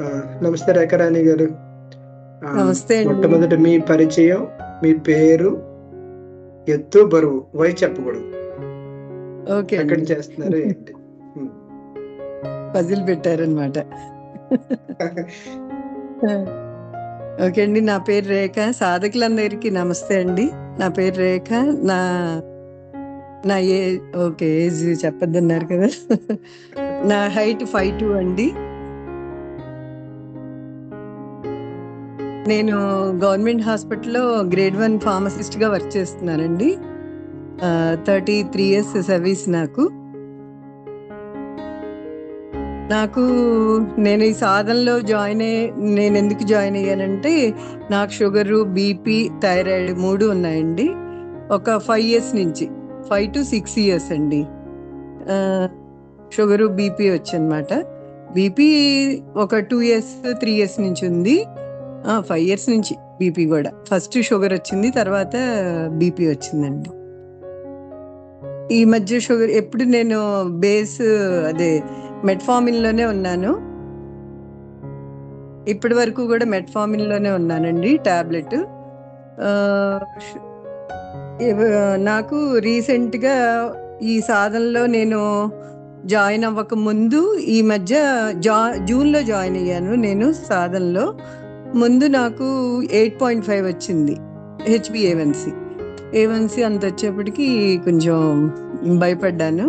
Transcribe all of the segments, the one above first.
ఆ! నమస్తే రేఖారాణి గారు. నమస్తే అండి. మొట్టమొదట మీ పరిచయం, మీ పేరు, ఎత్తు, బరువు, వయసు చెప్పకూడదు. ఓకే ఎక్కడి అండి. నుంచి చేస్తున్నారు ఏంటి? హ్మ్. పజిల్ పెట్టారనమాట. ఓకే అండి. నా పేరు రేఖ. సాధకులందరికీ నమస్తే అండి. నా పేరు రేఖ. నా నా ఓకే. ఏజ్ చెప్పొద్దన్నారు కదా! నా హైట్ 5'2" అండి. నేను గవర్నమెంట్ హాస్పిటల్‌లో గ్రేడ్ 1 ఫార్మసిస్ట్‌గా వర్క్ చేస్తున్నానండి. 33 ఇయర్స్ సర్వీస్ నాకు. నేను ఈ సాధనలో నేనెందుకు జాయిన్ అయ్యానంటే, నాకు షుగరు, బీపీ, థైరాయిడ్ 3 ఉన్నాయండి. ఒక 5 ఇయర్స్ నుంచి. 5-6 ఇయర్స్ అండి. Sugar, BP వచ్చనమాట. బీపీ ఒక 2 ఇయర్స్, 3 ఇయర్స్ నుంచి ఉంది. 5 ఇయర్స్ నుంచి బీపీ గూడా. ఫస్ట్ షుగర్ వచ్చింది. తర్వాత బీపీ వచ్చిందండి. ఈ మధ్య ఎప్పుడు నేను అదే మెట్ఫార్మిన్‌లోనే ఉన్నాను. ఇప్పటి వరకు కూడా మెట్ఫార్మిన్‌లోనే ఉన్నానండి టాబ్లెట్. నాకు రీసెంట్‌గా ఈ సాధనలో నేను జాయిన్ అవ్వక ముందు ఈ మధ్య జూన్‌లో జాయిన్ అయ్యాను నేను సాధనలో. ముందు నాకు 8.5 వచ్చింది హెచ్‌బిఏవన్సీ. ఏవన్సీ అంత వచ్చేప్పటికి కొంచెం భయపడ్డాను.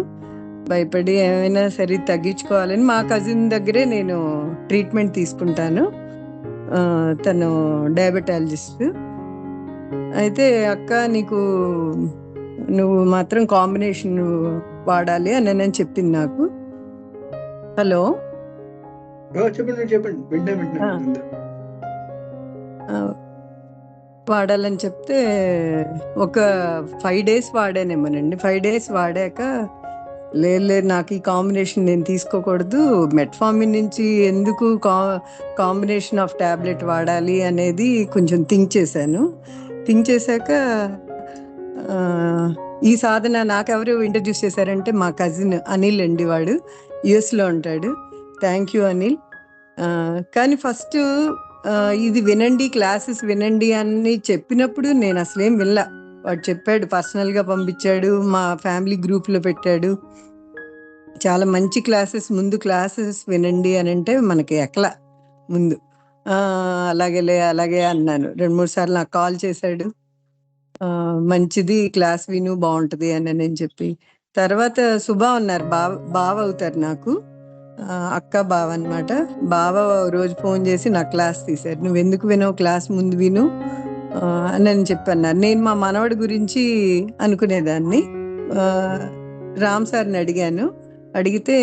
భయపడి ఏమైనా సరే తగ్గించుకోవాలని మా కజిన్ దగ్గరే నేను ట్రీట్మెంట్ తీసుకుంటాను. తను డయాబెటాలజిస్ట్. అయితే అక్క నువ్వు మాత్రం కాంబినేషన్ వాడాలి అని చెప్పింది నాకు. హలో చెప్పండి. వింటున్నాను. వాడాలని చెప్తే ఒక 5 డేస్ వాడానేమోనండి. 5 డేస్ వాడాక లేదు నాకు ఈ కాంబినేషన్ నేను తీసుకోకూడదు. మెట్ఫార్మిన్ నుంచి ఎందుకు కాంబినేషన్ ఆఫ్ టాబ్లెట్ వాడాలి అనేది కొంచెం థింక్ చేశాను. థింక్ చేశాక ఈ సాధన నాకెవరు ఇంట్రడ్యూస్ చేశారంటే మా కజిన్ అనిల్ అండి. వాడు యుఎస్‌లో ఉంటాడు. Thank you Anil. కానీ ఫస్ట్ ఇది వినండి, క్లాసెస్ వినండి అని చెప్పినప్పుడు నేను అసలేం వినలా. వాడు చెప్పాడు, పర్సనల్‌గా పంపించాడు, మా ఫ్యామిలీ గ్రూప్‌లో పెట్టాడు. చాలా మంచి క్లాసెస్, ముందు క్లాసెస్ వినండి అని అంటే మనకి ఎక్కలా ముందు. అలాగే అన్నాను. 2-3 సార్లు నాకు కాల్ చేశాడు. మంచిది క్లాస్ విను, బాగుంటది అని చెప్పి. తర్వాత సుభా ఉన్నారు, బావ అవుతారు నాకు. అక్క, బావ అనమాట. బావ రోజు ఫోన్ చేసి నాకు క్లాస్ తీశారు. నువ్వెందుకు వినవు క్లాస్, ముందు విను అని చెప్పన్నారు. నేను మా మనవడి గురించి అనుకునేదాన్ని. రామ్ సార్ని అడిగితే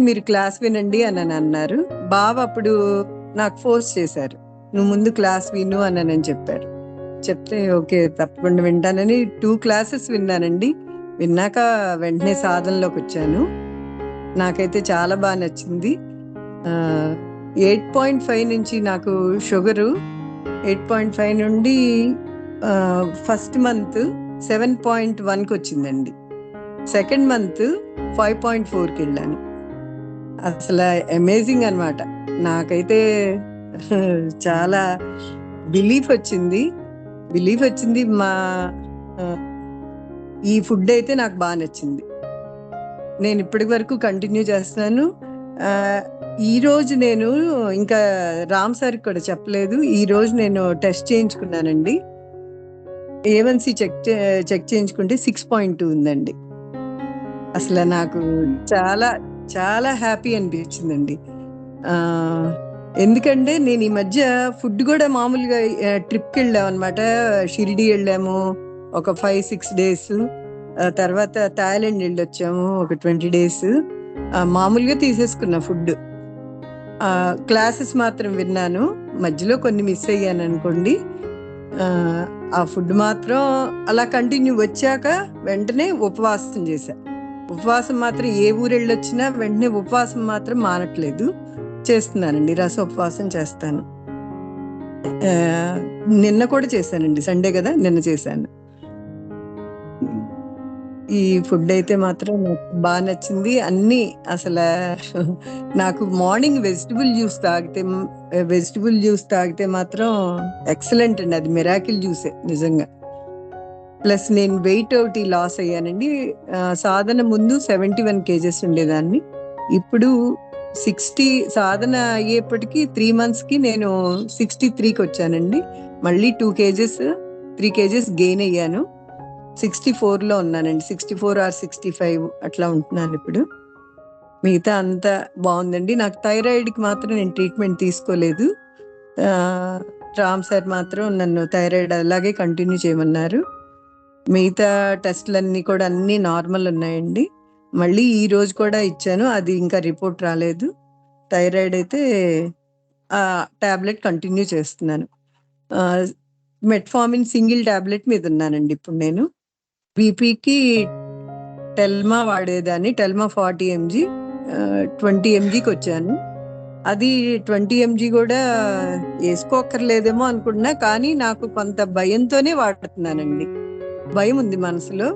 మీరు క్లాస్ వినండి అని అన్నారు. బావ అప్పుడు నాకు ఫోర్స్ చేశారు, నువ్వు ముందు క్లాస్ విను అని చెప్పారు. చెప్తే ఓకే తప్పకుండా వింటానని 2 క్లాసెస్ విన్నానండి. విన్నాక వెంటనే సాధనలోకి వచ్చాను. నాకైతే చాలా బాగా నచ్చింది. 8.5 నుంచి నాకు షుగరు 8.5 నుండి ఫస్ట్ మంత్ 7.1కి వచ్చిందండి. సెకండ్ మంత్ 5.4కి వెళ్ళాను. అసలు అమేజింగ్ అనమాట. నాకైతే చాలా బిలీఫ్ వచ్చింది. ఈ ఫుడ్ అయితే నాకు బాగా నచ్చింది. నేను ఇప్పటి వరకు కంటిన్యూ చేస్తున్నాను. ఈ రోజు నేను ఇంకా రామ్ సార్కి కూడా చెప్పలేదు. ఈ రోజు నేను టెస్ట్ చేయించుకున్నానండి. A1C చెక్ చేయించుకుంటే 6.2 ఉందండి. అసలు నాకు చాలా చాలా హ్యాపీ అనిపించిందండి. ఎందుకంటే నేను ఈ మధ్య ఫుడ్ కూడా మామూలుగా ట్రిప్కి వెళ్ళాం అనమాట. షిరిడి వెళ్ళాము ఒక 5-6 డేస్. తర్వాత థాయిలాండ్ వెళ్ళొచ్చాము ఒక 20 డేస్. మామూలుగా తీసేసుకున్నా ఫుడ్. క్లాసెస్ మాత్రం విన్నాను, మధ్యలో కొన్ని మిస్ అయ్యాను అనుకోండి. ఆ ఫుడ్ మాత్రం అలా కంటిన్యూ వచ్చాక వెంటనే ఉపవాసం చేశా. ఉపవాసం మాత్రం ఏ ఊరు వెళ్ళొచ్చినా వెంటనే ఉపవాసం మాత్రం మానట్లేదు, చేస్తున్నానండి. ఉపవాసం చేస్తాను. నిన్న కూడా చేశానండి, సండే కదా, నిన్న చేశాను. ఈ ఫుడ్ అయితే మాత్రం నాకు బాగా నచ్చింది. అన్నీ అసలు నాకు మార్నింగ్ వెజిటబుల్ జ్యూస్ తాగితే మాత్రం ఎక్సలెంట్ అండి. అది మిరాకిల్ జ్యూసే నిజంగా. ప్లస్ నేను వెయిట్ ఒకటి లాస్ అయ్యానండి. సాధన ముందు 71 kgs ఉండేదాన్ని. ఇప్పుడు 60 సాధన అయ్యేప్పటికి 3 months కి నేను 63కి వచ్చానండి. మళ్ళీ 2 kgs 3 kgs గెయిన్ అయ్యాను. 64లో ఉన్నానండి. 64 or 65 అట్లా ఉంటున్నాను ఇప్పుడు. మిగతా అంతా బాగుందండి. నాకు థైరాయిడ్కి మాత్రం నేను ట్రీట్మెంట్ తీసుకోలేదు. రామ్ సార్ మాత్రం నన్ను థైరాయిడ్ అలాగే కంటిన్యూ చేయమన్నారు. మిగతా టెస్ట్లన్నీ కూడా అన్నీ నార్మల్ ఉన్నాయండి. మళ్ళీ ఈ రోజు కూడా ఇచ్చాను, అది ఇంకా రిపోర్ట్ రాలేదు. థైరాయిడ్ అయితే టాబ్లెట్ కంటిన్యూ చేస్తున్నాను. మెట్ఫార్మిన్ సింగిల్ టాబ్లెట్ మీద ఉన్నానండి ఇప్పుడు నేను. బీపీకి టెల్మా వాడేదాన్ని, టెల్మా 40 mg 20 mgకి వచ్చాను. అది 20 mg కూడా వేసుకోక్కర్లేదేమో అనుకుంటున్నా, కానీ నాకు కొంత భయంతోనే వాడుతున్నానండి. భయం ఉంది మనసులో,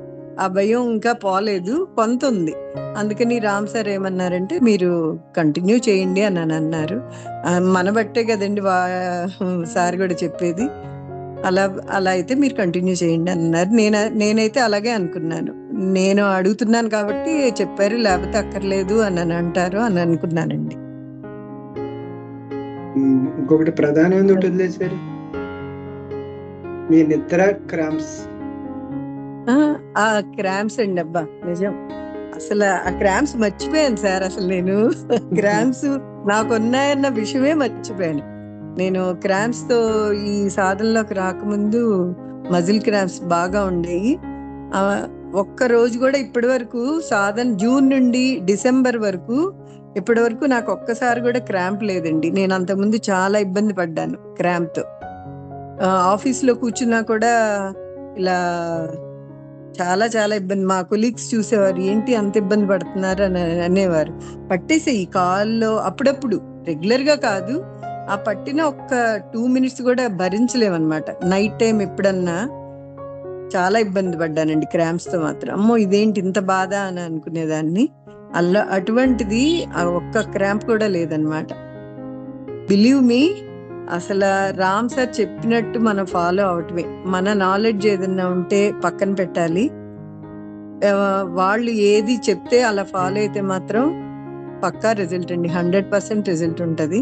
ఆ భయం ఇంకా పోలేదు, కొంత ఉంది. అందుకని రామ్ సార్ ఏమన్నారంటే మీరు కంటిన్యూ చేయండి అని అన్నారు. మన బట్టే కదండి సార్ కూడా చెప్పేది. అలా అయితే మీరు కంటిన్యూ చేయండి అన్నారు. నేనైతే అలాగే అనుకున్నాను. నేను అడుగుతున్నాను కాబట్టి చెప్పారు, లేకపోతే అక్కర్లేదు అని అంటారు అని అనుకున్నానండి. ఇంకొకటి ప్రధానమైనది ఒకటి వదిలేశారు, మీ నిద్ర క్రాంప్స్. ఆ క్రాంప్స్ అండి, అబ్బా నిజం. అసలు ఆ క్రాంప్స్ మర్చిపోయాను సార్. అసలు నేను క్రాంప్స్ నాకున్నాయన్న విషయమే మర్చిపోయాను. నేను క్రాంప్స్ తో ఈ సాధనలోకి రాకముందు మజిల్ క్రాంప్స్ బాగా ఉండేవి. ఒక్క రోజు కూడా ఇప్పటి వరకు సాధన జూన్ నుండి డిసెంబర్ వరకు ఇప్పటి వరకు నాకు ఒక్కసారి కూడా క్రాంప్ లేదండి. నేను అంతకుముందు చాలా ఇబ్బంది పడ్డాను క్రాంప్తో. ఆఫీస్లో కూర్చున్నా కూడా ఇలా చాలా చాలా ఇబ్బంది. మా కొలీగ్స్ చూసేవారు, ఏంటి అంత ఇబ్బంది పడుతున్నారు అని అనేవారు. పట్టేసే ఈ కాల్లో అప్పుడప్పుడు, రెగ్యులర్ గా కాదు, ఆ పట్టిన ఒక్క 2 minutes కూడా భరించలేమన్నమాట. నైట్ టైం ఎప్పుడన్నా చాలా ఇబ్బంది పడ్డానండి క్రాంప్స్ తో మాత్రం. అమ్మో ఇదేంటి ఇంత బాధ అని అనుకునేదాన్ని. అటువంటిది ఆ ఒక్క క్రాంప్ కూడా లేదనమాట. బిలీవ్ మీ, అసలు రామ్ సార్ చెప్పినట్టు మనం ఫాలో అవటమే. మన నాలెడ్జ్ ఏదన్నా ఉంటే పక్కన పెట్టాలి. వాళ్ళు ఏది చెప్తే అలా ఫాలో అయితే మాత్రం పక్కా రిజల్ట్ అండి, 100% రిజల్ట్ ఉంటది.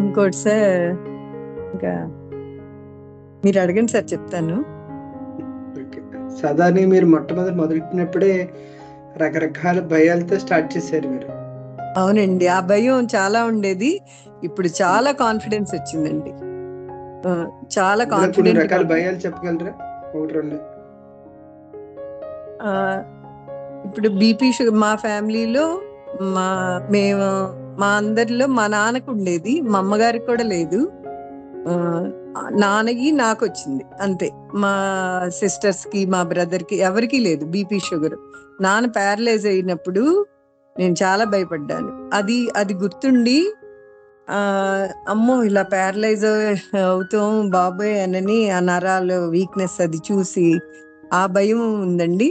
ఇంకోటి సార్, ఇంకా మీరు అడగండి సార్, చెప్తాను. సాధారణ మీరు మొదలెట్టినప్పుడే రకరకాల భయాలతో స్టార్ట్ చేశారు మీరు. అవునండి, ఆ భయం చాలా ఉండేది. ఇప్పుడు చాలా కాన్ఫిడెన్స్ వచ్చిందండి. చాలా కాన్ఫిడెంట్. రకాల భయాలు చెప్పగలరా? ఒకటి రెండు. ఇప్పుడు బీపీ షుగర్ మా ఫ్యామిలీలో మా అందరిలో మా నాన్నకు ఉండేది, మా అమ్మగారికి కూడా లేదు. నాన్నకి నాకు వచ్చింది అంతే. మా సిస్టర్స్ కి, మా బ్రదర్ కి ఎవరికి లేదు బీపీ షుగర్. నాన్న ప్యారలైజ్ అయినప్పుడు నేను చాలా భయపడ్డాను. అది గుర్తుండి అమ్మో ఇలా ప్యారలైజ్ అవుతాం బాబోయ్ అనని, ఆ నరాలు వీక్నెస్ అది చూసి ఆ భయం ఉందండి.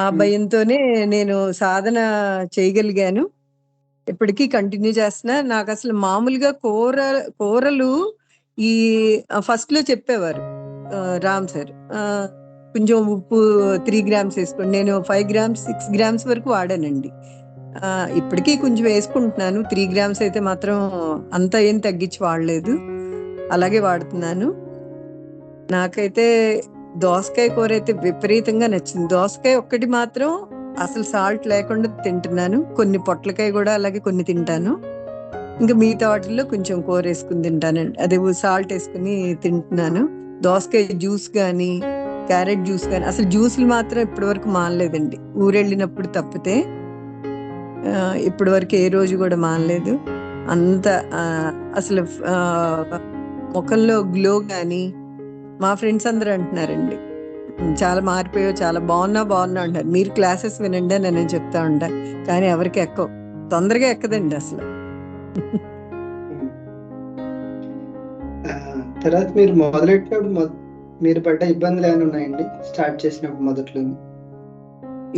ఆ భయంతోనే నేను సాధన చేయగలిగాను. ఇప్పటికీ కంటిన్యూ చేస్తున్నా. నాకు అసలు మామూలుగా కూరలు ఈ ఫస్ట్ లో చెప్పేవారు రామ్ సార్, కొంచెం ఉప్పు 3 grams వేసుకోండి. నేను 5 grams 6 grams వరకు వాడానండి. ఇప్పటికీ కొంచెం వేసుకుంటున్నాను. 3 grams అయితే మాత్రం అంత ఏం తగ్గించి వాడలేదు, అలాగే వాడుతున్నాను. నాకైతే దోసకాయ కూర అయితే విపరీతంగా నచ్చింది. దోసకాయ ఒక్కటి మాత్రం అసలు సాల్ట్ లేకుండా తింటున్నాను. కొన్ని పొట్లకాయ కూడా అలాగే కొన్ని తింటాను. ఇంకా మిగతా వాటిల్లో కొంచెం కూర వేసుకుని తింటానండి, అదే సాల్ట్ వేసుకుని తింటున్నాను. దోసకాయ జ్యూస్ కానీ, క్యారెట్ జ్యూస్ కానీ, అసలు జ్యూసులు మాత్రం ఇప్పటి వరకు మానలేదండి. ఊరెళ్ళినప్పుడు తప్పితే ఇప్పటి వరకు ఏ రోజు కూడా మానలేదు. అంత అసలు ముఖంలో గ్లో కానీ, మా ఫ్రెండ్స్ అందరూ అంటున్నారండి చాలా మారిపోయావు, చాలా బాగున్నా అంటారు. మీరు క్లాసెస్ వినండి అని నేను చెప్తా ఉంటా, కానీ ఎవరికి తొందరగా ఎక్కదండి అసలు. తర్వాత మీరు మొదలెట్టినప్పుడు మీరు పడ్డ ఇబ్బందులు ఏమైనా ఉన్నాయండి స్టార్ట్ చేసినప్పుడు మొదట్లో?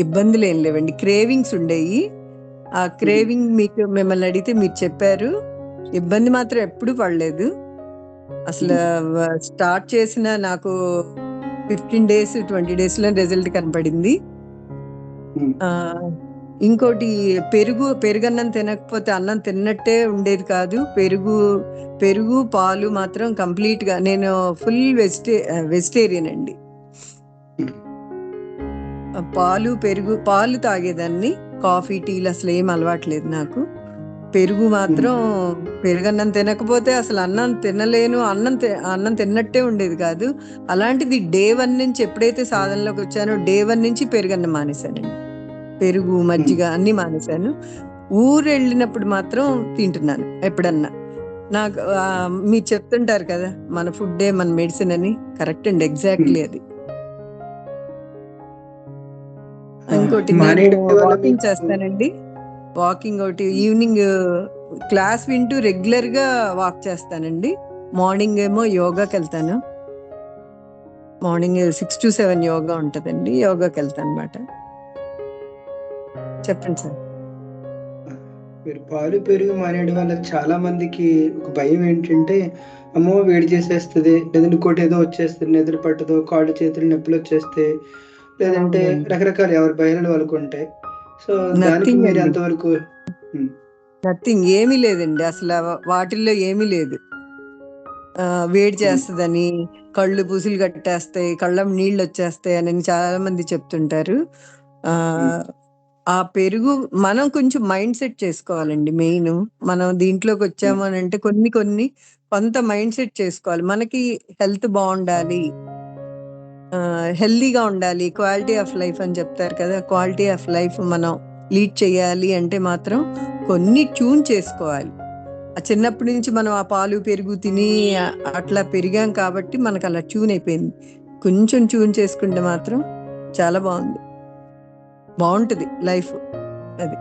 ఇబ్బందులు ఏం లేవండి, క్రేవింగ్స్ ఉండేవి. ఆ క్రేవింగ్ మిమ్మల్ని అడిగితే మీరు చెప్పారు. ఇబ్బంది మాత్రం ఎప్పుడు పడలేదు అసలు. స్టార్ట్ చేసిన నాకు 15 days 20 days లో రిజల్ట్ కనపడింది. ఇంకోటి పెరుగన్నం తినకపోతే అన్నం తిన్నట్టే ఉండేది కాదు. పెరుగు పాలు మాత్రం కంప్లీట్ గా నేను ఫుల్ వెజిటేరియన్ అండి. పాలు తాగేదాన్ని, కాఫీ టీలు అసలు ఏం అలవాట్లేదు నాకు. పెరుగు మాత్రం పెరుగన్నం తినకపోతే అసలు అన్నం తినలేను, అన్నం తిన్నట్టే ఉండేది కాదు. అలాంటిది day 1 నుంచి ఎప్పుడైతే సాధనలోకి వచ్చానో day 1 నుంచి పెరుగన్నం మానేశానండి. పెరుగు మజ్జిగ అన్ని మానేశాను. ఊరు వెళ్ళినప్పుడు మాత్రం తింటున్నాను ఎప్పుడన్నా. నాకు మీరు చెప్తుంటారు కదా మన ఫుడ్డే మన మెడిసిన్ అని, కరెక్ట్ అండి, ఎగ్జాక్ట్లీ అది. ఇంకోటి నేను వాకింగ్ చేస్తానండి. వాకింగ్ ఒకటి ఈవినింగ్ క్లాస్ వింటూ రెగ్యులర్ గా వాక్ చేస్తానండి. మార్నింగ్ ఏమో యోగాకి వెళ్తాను. మార్నింగ్ 6 to 7 యోగా ఉంటదండి, యోగాకి వెళ్తాను అనమాట. చెప్పండి సార్. మీరు పాలు పెరుగు మానేయడం వల్ల చాలా మందికి ఒక భయం ఏంటంటే, అమ్మో వేడి చేసేస్తుంది, లేదంటే ఇంకోటి ఏదో వచ్చేస్తుంది, నిద్ర పట్టదు, కాళ్ళు చేతులు నొప్పులు వచ్చేస్తే, లేదంటే రకరకాల ఎవరి భయాలు వాళ్ళకు ఉంటాయి. సో దానికి మీరు ఎంతవరకు? నథింగ్, ఏమీ లేదండి అసలు, వాటిల్లో ఏమీ లేదు. వేడి చేస్తుందని, కళ్ళు పూసులు కట్టేస్తాయి, కళ్ళం నీళ్ళు వచ్చేస్తాయి అని చాలా మంది చెప్తుంటారు. ఆ పెరుగు మనం కొంచెం మైండ్ సెట్ చేసుకోవాలండి. మెయిన్ మనం దీంట్లోకి వచ్చాము అని అంటే కొంత మైండ్ సెట్ చేసుకోవాలి. మనకి హెల్త్ బాగుండాలి, హెల్దీగా ఉండాలి, క్వాలిటీ ఆఫ్ లైఫ్ అని చెప్తారు కదా. క్వాలిటీ ఆఫ్ లైఫ్ మనం లీడ్ చేయాలి అంటే మాత్రం కొన్ని ట్యూన్ చేసుకోవాలి. చిన్నప్పటి నుంచి మనం ఆ పాలు పెరుగు తిని అట్లా పెరిగాం కాబట్టి మనకు అలా ట్యూన్ అయిపోయింది. కొంచెం ట్యూన్ చేసుకుంటే మాత్రం చాలా బాగుంటది లైఫ్ అది.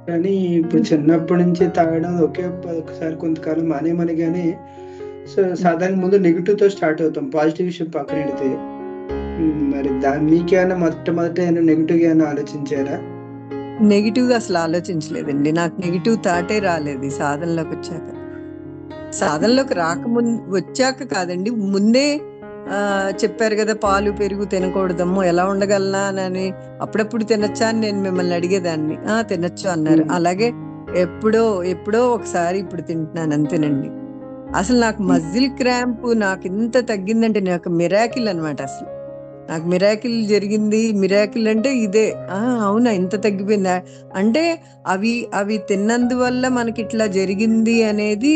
కానీ ఇప్పుడు చిన్నప్పటి నుంచి తాగడం ఒకసారి కొంతకాలం మానేమనగానే, సో సాధారణ ముందు నెగిటివ్ తో స్టార్ట్ అవుతాం, పాజిటివ్ విషయం పక్కన పెడితే. మరి మీకేమైనా మొట్టమొదట నెగిటివ్ గా ఆలోచించారా? నెగిటివ్ గా అసలు ఆలోచించలేదండి. నాకు నెగిటివ్ థాటే రాలేదు ఈ సాధనలోకి వచ్చాక. సాధనలోకి వచ్చాక కాదండి, ముందే చెప్పారు కదా పాలు పెరుగు తినకూడదమ్మో, ఎలా ఉండగలనా అని. అప్పుడప్పుడు తినచ్చా అని నేను మిమ్మల్ని అడిగేదాన్ని. తినచ్చు అన్నారు. అలాగే ఎప్పుడో ఒకసారి ఇప్పుడు తింటున్నాను అంతేనండి. అసలు నాకు మజిల్ క్రాంప్ నాకు ఇంత తగ్గిందంటే నాకు మిరాకిల్ అనమాట. అసలు నాకు మిరాకిల్ జరిగింది. మిరాకిల్ అంటే ఇదే. అవునా, ఇంత తగ్గిపోయిందా అంటే అవి తిన్నందువల్ల మనకి ఇట్లా జరిగింది అనేది,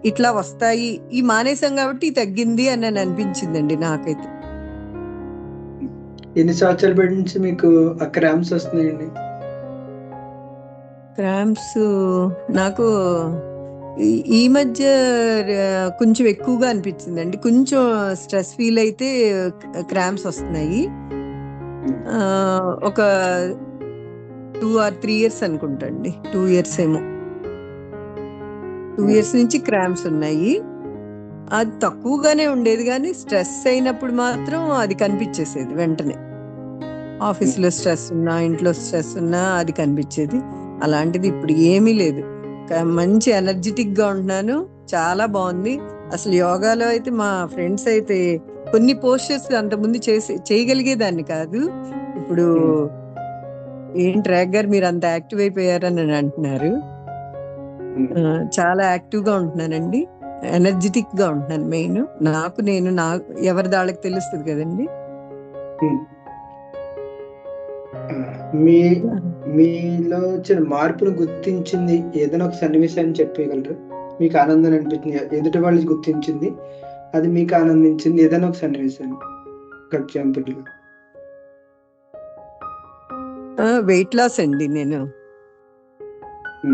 ఇట్లా వస్తాయి, ఈ మానేసం కాబట్టి తగ్గింది అని అనిపించిందండి నాకైతే. ఎన్ని సంవత్సరాల బట్టి నుంచి మీకు ఆ క్రాంప్స్ వస్తున్నాయండి? క్రాంప్స్ నాకు ఈ మధ్య కొంచెం ఎక్కువగా అనిపించిందండి. కొంచెం స్ట్రెస్ ఫీల్ అయితే క్రాంప్స్ వస్తున్నాయి. ఒక 2 or 3 years అనుకుంటా అండి. 2 years ఏమో. 2 years నుంచి క్రాంప్స్ ఉన్నాయి. అది తక్కువగానే ఉండేది కానీ స్ట్రెస్ అయినప్పుడు మాత్రం అది కనిపించేసేది వెంటనే. ఆఫీస్లో స్ట్రెస్ ఉన్నా, ఇంట్లో స్ట్రెస్ ఉన్నా అది కనిపించేది. అలాంటిది ఇప్పుడు ఏమీ లేదు. మంచి ఎనర్జెటిక్ గా ఉంటున్నాను, చాలా బాగుంది. అసలు యోగాలో అయితే మా ఫ్రెండ్స్ అయితే కొన్ని పోస్చర్స్ అంతకుముందు చేయగలిగేదాన్ని కాదు. ఇప్పుడు ఏంటి రేఖ గారు మీరు అంత యాక్టివ్ అయిపోయారని అంటున్నారు. చాలా యాక్టివ్ గా ఉంటున్నానండి, ఎనర్జెటిక్ గా ఉంటున్నాను. మెయిన్ నాకు ఎవరి దాళ్ళకి తెలుస్తుంది కదండి. మీలో వచ్చిన మార్పును గుర్తించింది ఏదైనా ఒక సన్నివేశాన్ని చెప్పగలరు? మీకు ఆనందం అనిపించింది, ఎదుటి వాళ్ళు గుర్తించింది, అది మీకు ఆనందించింది, ఏదైనా ఒక సన్నివేశాన్ని ఎగ్జాంపుల్. వెయిట్ లాస్ అండి. నేను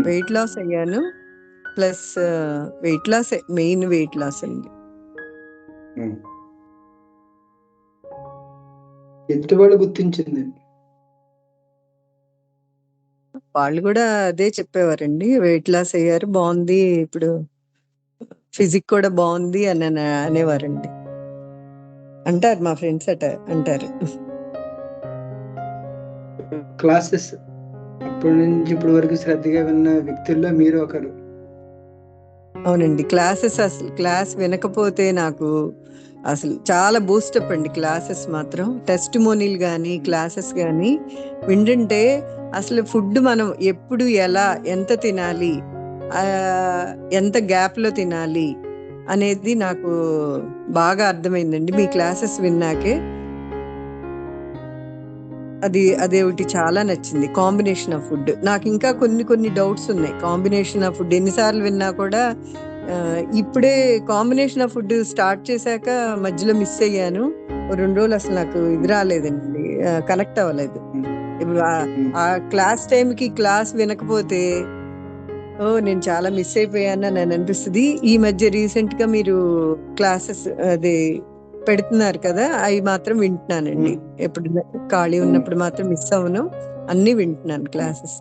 వెయిట్ లాస్ అయ్యాను. Plus weight loss main weight loss అండి. ఎదుటి వాళ్ళు గుర్తించింది? వాళ్ళు కూడా అదే చెప్పేవారండి, వెయిట్ లాస్ అయ్యారు, బాగుంది, ఇప్పుడు ఫిజిక్ కూడా బాగుంది అని అనేవారండి. అంటారు మా ఫ్రెండ్స్ అంటారు. క్లాసెస్ అప్పటి నుంచి ఇప్పటి వరకు శ్రద్ధగా విన్న వ్యక్తుల్లో మీరు ఒకరు. అవునండి. అసలు క్లాస్ వినకపోతే నాకు అసలు చాలా బూస్టప్ అండి. క్లాసెస్ మాత్రం టెస్టిమోనీలు గానీ, క్లాసెస్ గానీ వింటుంటే అసలు ఫుడ్ మనం ఎప్పుడు, ఎలా, ఎంత తినాలి, ఎంత గ్యాప్‌లో తినాలి అనేది నాకు బాగా అర్థమైందండి మీ క్లాసెస్ విన్నాకే. అదొకటి చాలా నచ్చింది. Combination of food. నాకింకా కొన్ని డౌట్స్ ఉన్నాయి. కాంబినేషన్ ఆఫ్ ఫుడ్ ఎన్ని సార్లు విన్నా కూడా ఇప్పుడే కాంబినేషన్ ఆఫ్ ఫుడ్ స్టార్ట్ చేశాక మధ్యలో మిస్ అయ్యాను. ఓ 2 రోజులు అసలు నాకు ఇది రాలేదండి. కనెక్ట్ అవ్వలేదు. ఇప్పుడు ఆ క్లాస్ టైంకి క్లాస్ వినకపోతే నేను చాలా మిస్ అయిపోయానని అనిపిస్తది. ఈ మధ్య రీసెంట్‌గా మీరు క్లాసెస్ పెడుతున్నారు కదా! అయి మాత్రం వింటున్నానండి. ఎప్పుడైనా ఖాళీ ఉన్నప్పుడు మాత్రం మిస్ అవ్వను. అన్నీ వింటున్నాను క్లాసెస్.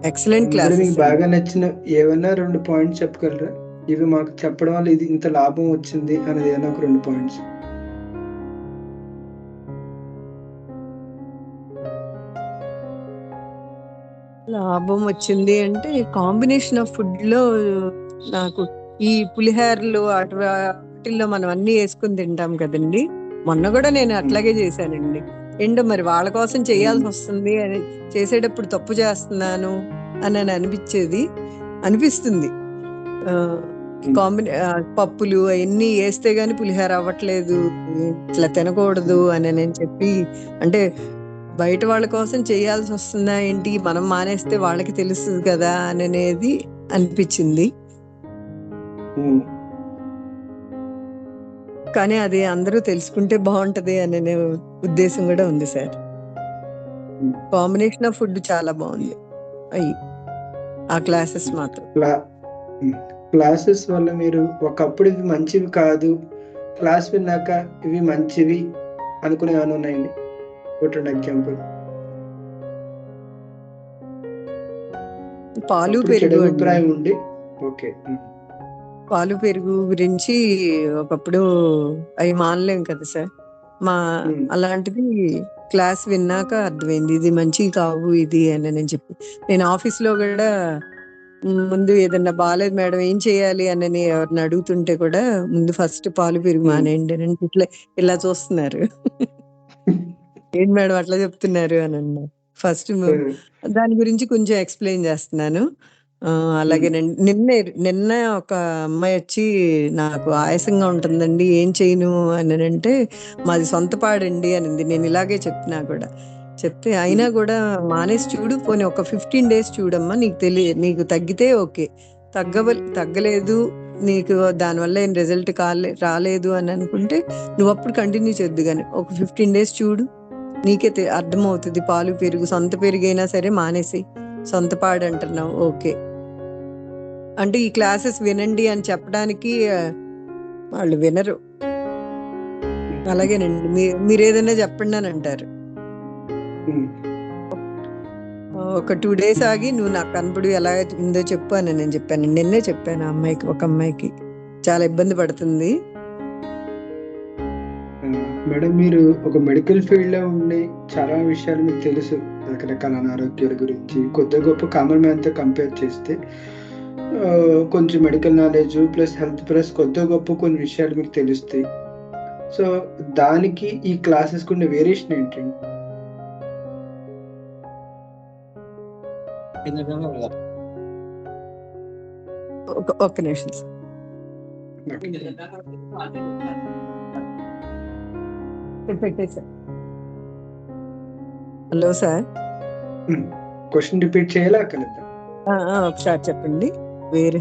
ఎక్సలెంట్ అందులో క్లాసెస్ మీకు అండి. బాగా నచ్చిన ఏవన్నా 2 పాయింట్స్ చెప్పగలరా? ఇవి మాకు చెప్పడం వల్ల ఇది ఇంత లాభం వచ్చింది అనేది ఏదైనా ఒక 2 పాయింట్స్. లాభం వచ్చింది అంటే కాంబినేషన్ ఆఫ్ ఫుడ్‌లో నాకు ఈ పులిహోరలు వాటిల్లో మనం అన్నీ యేసుకొని తింటాం కదండీ! మొన్న గూడా నేను అట్లాగే చేశానండి. ఏంటో మరి వాళ్ళ కోసం చేయాల్సొస్తుంది అని చేసేటప్పుడు తప్పు చేస్తున్నాను అని అనిపిస్తుంది. పప్పులు అయన్నీ యేస్తే గాని పులిహోర అవ్వట్లేదు. ఇట్లా తినకూడదు అని చెప్పి అంటే బయట వాళ్ళ కోసం చేయాల్సొస్తుందా ఏంటి? మనం మానేస్తే వాళ్ళకి తెలుస్తది కదా! అనేది అనిపిచ్చింది. కానీ అది అందరూ తెలుసుకుంటే బావుంటది అనే ఉద్దేశం గూడా ఉంది సార్. కాంబినేషన్ ఆఫ్ ఫుడ్ చాలా బావుంది. ఆ క్లాసెస్ మాత్రం. క్లాసెస్ వల్ల మీరు ఒకప్పుడు ఇవి మంచివి కాదు, క్లాస్ విన్నాక ఇవి మంచివి అనుకునేవి ఏమైనా ఉన్నాయండి? ఒకటి 2 ఎగ్జాంపుల్. పాలు, అప్పుడు చెడు పెరుగు అండి. అభిప్రాయం ఉండి ఓకే. పాలు, పెరుగు గురించి ఒకప్పుడు అయి మానలేం కదా సార్! అలాంటిది క్లాస్ విన్నాక అర్థమైంది. ఇది మంచివి కావు ఇది అని చెప్పి. నేను ఆఫీస్‌లో గూడా ముందు ఏదన్నా బాలేదు మేడం ఏం చేయాలి అని ఎవరిని అడుగుతుంటే కూడా ముందు ఫస్ట్ పాలు, పెరుగు మానేయండి అని ఇలా చూస్తున్నారు. ఏంటి మేడం అట్లా చెప్తున్నారు అని అన్నారు. ఫస్ట్ దాని గురించి కొంచెం ఎక్స్‌ప్లెయిన్ చేస్తున్నాను. అలాగేనండి. నిన్న ఒక అమ్మాయి వచ్చి నాకు ఆయాసంగా ఉంటుందండి ఏం చేయను అనంటే మాది సొంత పాడండి అనింది. నేను ఇలాగే చెప్తున్నా కూడా. చెప్తే అయినా కూడా మానేసి చూడు పోనీ ఒక 15 డేస్ చూడమ్మా నీకు తగ్గితే ఓకే. తగ్గలేదు నీకు దానివల్ల ఏం రిజల్ట్ రాలేదు అని అనుకుంటే నువ్వు అప్పుడు కంటిన్యూ చేద్దు గాని ఒక 15 డేస్ చూడు నీకే అర్థమవుతుంది. పాలు, పెరుగు సొంత పెరుగైనా సరే మానేసి సొంత పాడంటున్నావు ఓకే. అంటే ఈ క్లాసెస్ వినండి అని చెప్పడానికి వాళ్ళు వినరు. అలాగేనండి. మీరేదైనా చెప్పండి అని అంటారు. ఒక 2 డేస్ ఆగి నువ్వు నాకు కనపడు ఎలా ఉందో చెప్పు అని నేను చెప్పాను. నిన్నే చెప్పాను ఒక అమ్మాయికి చాలా ఇబ్బంది పడుతుంది. మేడం మీరు ఒక మెడికల్ ఫీల్డ్‌లో ఉండి చాలా విషయాలు మీకు తెలుసు. రకరకాల అనారోగ్యాల గురించి కొద్దిగా గొప్ప కామన్ మ్యాన్‌తో కంపేర్ చేస్తే కొంచెం medical knowledge plus health plus కొద్దిగా గొప్ప కొన్ని విషయాలు మీకు తెలుస్తాయి. సో, దానికి ఈ క్లాసెస్‌కి ఉన్న వేరియేషన్ ఏంటండి? ఒక్క నిమిషం సార్. పెట్టేసా. Hello sir. క్వశ్చన్ రిపీట్ చేయాలా అక్కర్లేదా? ఒకసారి చెప్పండి. వేరే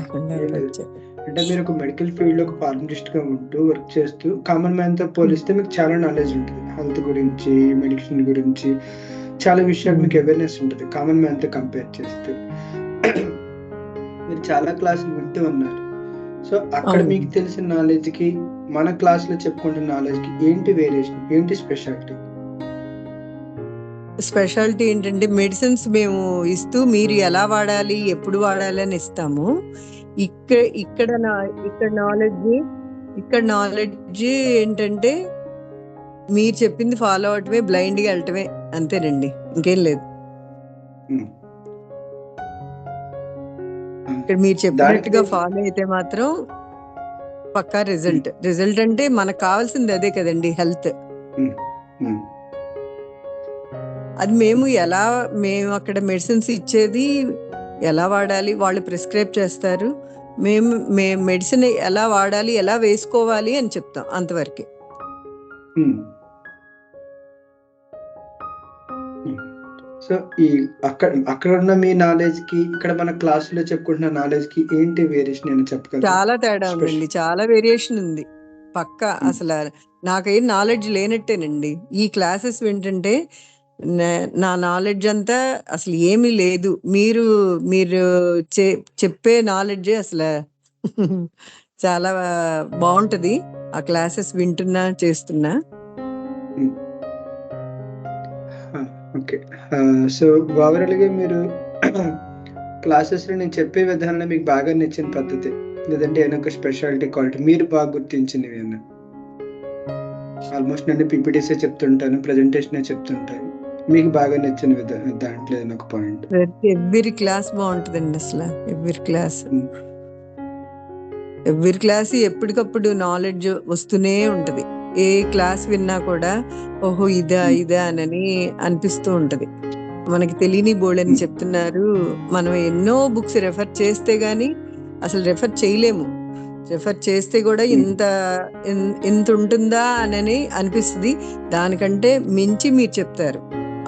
అంటే మీరు ఒక మెడికల్ ఫీల్డ్‌లో ఒక ఫార్మసిస్ట్‌గా ఉంటూ వర్క్ చేస్తూ కామన్ మ్యాన్‌తో పోలిస్తే మీకు చాలా నాలెడ్జ్ ఉంటుంది. హెల్త్ గురించి, మెడిసిన్ గురించి చాలా విషయాలు మీకు అవేర్‌నెస్ ఉంటది. కామన్ మ్యాన్‌తో కంపేర్ చేస్తే. మీరు చాలా క్లాసులు వింటూ ఉన్నారు. సో, అక్కడ మీకు తెలిసిన నాలెడ్జ్‌కి మన క్లాస్‌లో చెప్పుకుంటున్న నాలెడ్జ్‌కి ఏంటి వేరియేషన్? ఏంటి స్పెషాలిటీ? స్పెషాలిటీ ఏంటంటే మెడిసిన్స్ మేము ఇస్తూ మీరు ఎలా వాడాలి, ఎప్పుడు వాడాలి అని ఇస్తాము. ఇక్కడ నాలెడ్జ్ ఏంటంటే మీరు చెప్పింది ఫాలో అవటమే, బ్లైండ్ గా వెళ్ళటమే, అంతేనండి, ఇంకేం లేదు. ఇక్కడ మీరు చెప్పినట్టుగా ఫాలో అయితే మాత్రం పక్కా రిజల్ట్ అంటే మనకు కావాల్సింది అదే కదండి, హెల్త్. అది మేము అక్కడ మెడిసిన్స్ ఇచ్చేది ఎలా వాడాలి, వాళ్ళు ప్రిస్క్రైబ్ చేస్తారు, మేము మెడిసిన్ ఎలా వాడాలి, ఎలా వేసుకోవాలి అని చెప్తాం, అంతవరకే. సో ఈ అక్కడ ఉన్న మీ నాలెడ్జ్ కి ఇక్కడ మన క్లాస్ లో చెప్పుకుంటున్న నాలెడ్జ్ కి ఏంటి వేరియేషన్ అని చెప్పగలరు? చాలా తేడా ఉందండి, చాలా వేరియేషన్ ఉంది పక్కా. అసలు నాకేం నాలెడ్జ్ లేనట్టేనండి. ఈ క్లాసెస్ వింటుంటే నా నాలెడ్జ్ అంతా అసలు ఏమీ లేదు. మీరు చెప్పే నాలెడ్జే అసలు చాలా బాగుంటది. ఆ క్లాసెస్ వింటున్నా, చేస్తున్నా. ఓకే. సో ఓవరాల్ గా మీరు క్లాసెస్ లో నేను చెప్పే విధానంలో మీకు బాగా నచ్చిన పద్ధతి, లేదంటే ఏదైనా ఒక స్పెషాలిటీ క్వాలిటీ మీరు బాగా గుర్తించినవి అన్న? ఆల్మోస్ట్ నేను పీపీటీసే చెప్తుంటాను, ప్రెజెంటేషన్ చెప్తుంటాను, మీకు బాగా నచ్చిన దాంట్లో ఏదైనా ఒక పాయింట్? ఎవ్రీ క్లాస్ బాగుంటుందండి, అసలు ఎవ్రీ క్లాస్ ఎప్పటికప్పుడు నాలెడ్జ్ వస్తూనే ఉంటది. ఏ క్లాస్ విన్నా కూడా ఓహో ఇదా అని అనిపిస్తూ ఉంటది. మనకి తెలియని బోల్డని చెప్తున్నారు. మనం ఎన్నో బుక్స్ రెఫర్ చేస్తే గానీ అసలు రెఫర్ చేయలేము. రెఫర్ చేస్తే కూడా ఇంత ఉంటుందా అని అనిపిస్తుంది. దానికంటే మించి మీరు చెప్తారు,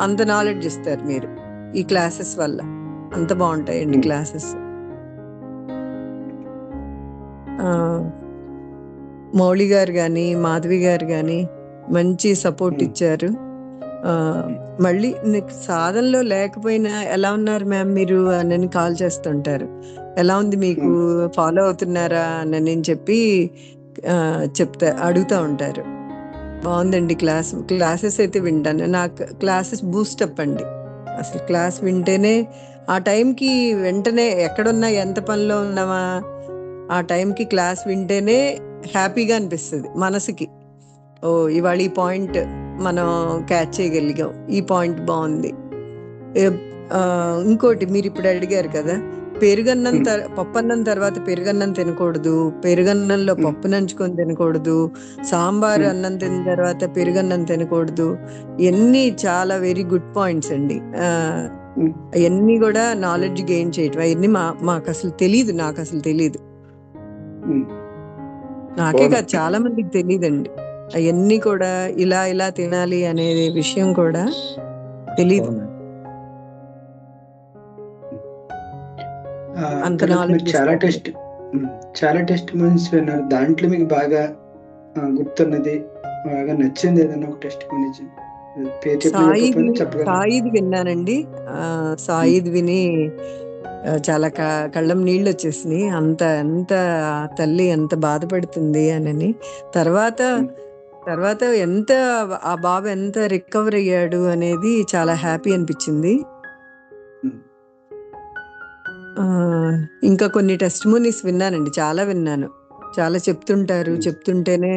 అంత నాలెడ్జ్ ఇస్తారు మీరు ఈ క్లాసెస్ వల్ల. అంత బాగుంటాయండి క్లాసెస్. మౌళి గారు గాని, మాధవి గారు గాని మంచి సపోర్ట్ ఇచ్చారు. మళ్ళీ నీకు సాధనలో లేకపోయినా ఎలా ఉన్నారు మ్యామ్ మీరు అని కాల్ చేస్తుంటారు. ఎలా ఉంది మీకు, ఫాలో అవుతున్నారా అని చెప్పి అడుగుతా ఉంటారు. బాగుందండి క్లాసెస్ అయితే వింటాను. నాకు క్లాసెస్ బూస్టప్ అండి. అసలు క్లాస్ వింటేనే ఆ టైంకి వెంటనే ఎక్కడున్నా, ఎంత పనిలో ఉన్నామా, ఆ టైంకి క్లాస్ వింటేనే హ్యాపీగా అనిపిస్తుంది మనసుకి. ఓ ఇవాళ ఈ పాయింట్ మనం క్యాచ్ చేయగలిగాం, ఈ పాయింట్ బాగుంది. ఇంకోటి మీరు ఇప్పుడు అడిగారు కదా, పెరుగన్నం పప్పన్నం తర్వాత పెరుగన్నం తినకూడదు, పెరుగన్నంలో పప్పు నంచుకొని తినకూడదు, సాంబార్ అన్నం తిన్న తర్వాత పెరుగన్నం తినకూడదు. ఇవన్నీ చాలా వెరీ గుడ్ పాయింట్స్ అండి. అవన్నీ కూడా నాలెడ్జ్ గెయిన్ చేయటం. అవన్నీ నాకు అసలు తెలీదు. నాకే కాదు, చాలా మందికి తెలియదండి. అవన్నీ కూడా ఇలా తినాలి అనే విషయం కూడా తెలీదు. అంత నాలెడ్జ్ చాలా టెస్ట్ మూవీస్ విన్నారు. దాంట్లో మీకు బాగా గుర్తున్నది, బాగా నచ్చింది ఏదైనా ఒక టెస్ట్ మూవీ సాయిది విన్నానండి. సాయిది విని చాలా కళ్ళం నీళ్ళు వచ్చేసినాయి. ఎంత తల్లి ఎంత బాధపడుతుంది అని. తర్వాత ఎంత ఆ బాబు ఎంత రికవర్ అయ్యాడు అనేది చాలా హ్యాపీ అనిపించింది. ఇంకా కొన్ని టెస్టిమోనీస్ విన్నానండి, చాలా విన్నాను. చాలా చెప్తుంటేనే